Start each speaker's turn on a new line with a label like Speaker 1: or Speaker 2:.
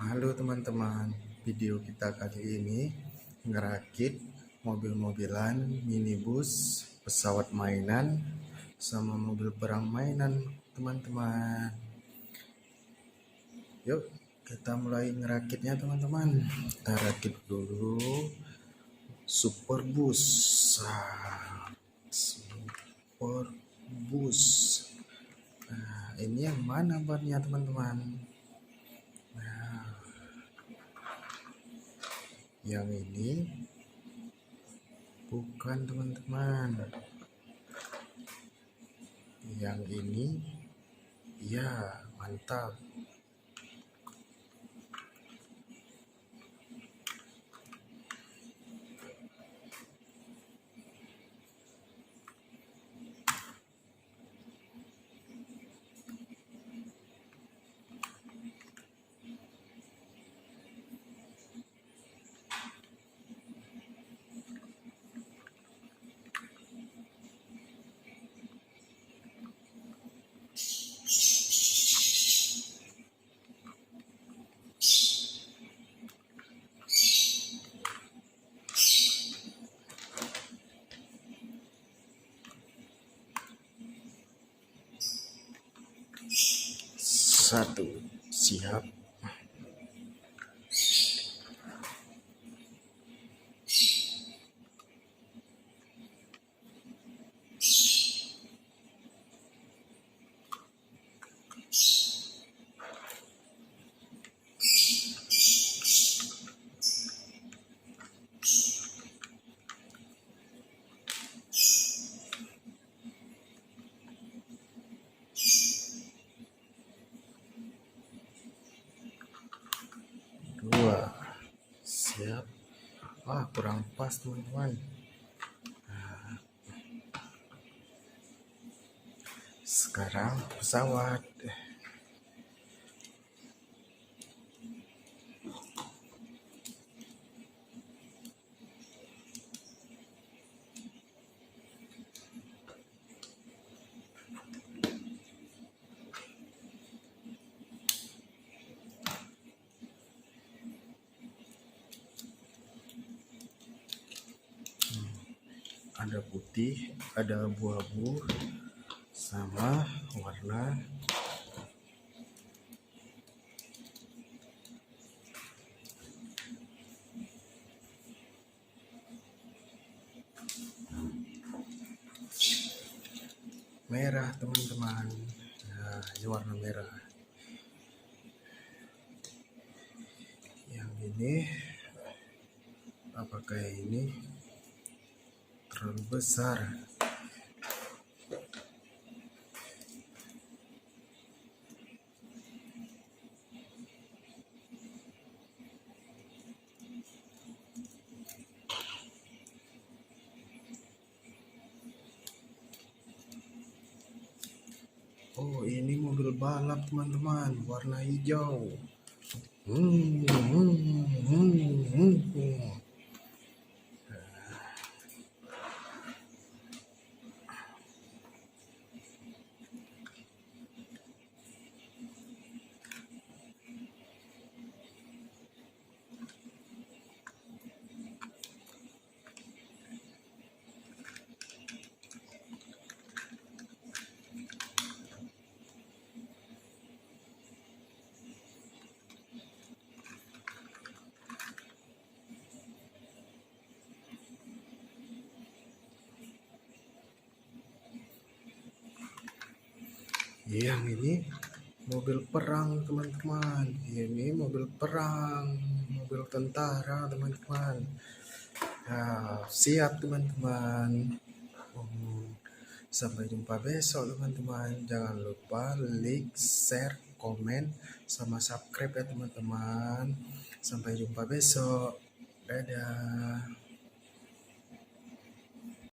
Speaker 1: Halo teman-teman, video kita kali ini ngerakit mobil-mobilan, minibus, pesawat mainan, sama mobil perang mainan teman-teman. Yuk kita mulai ngerakitnya teman-teman. Kita rakit dulu Superbus. Superbus. Nah, ini yang mana bannya teman-teman? Yang ini bukan teman-teman, yang ini ya mantap. Satu, siap. Dua, siap. Kurang pas teman-teman. Sekarang pesawat. Ada putih, ada abu-abu, sama warna merah teman-teman. Nah, ini warna merah. Yang ini apakah ini terlalu besar? Oh, ini mobil balap teman-teman, warna hijau. Yang ini mobil perang teman-teman. Ini mobil perang, mobil tentara teman-teman. Nah, siap teman-teman. Sampai jumpa besok teman-teman. Jangan lupa like, share, komen, sama subscribe ya teman-teman. Sampai jumpa besok. Dadah.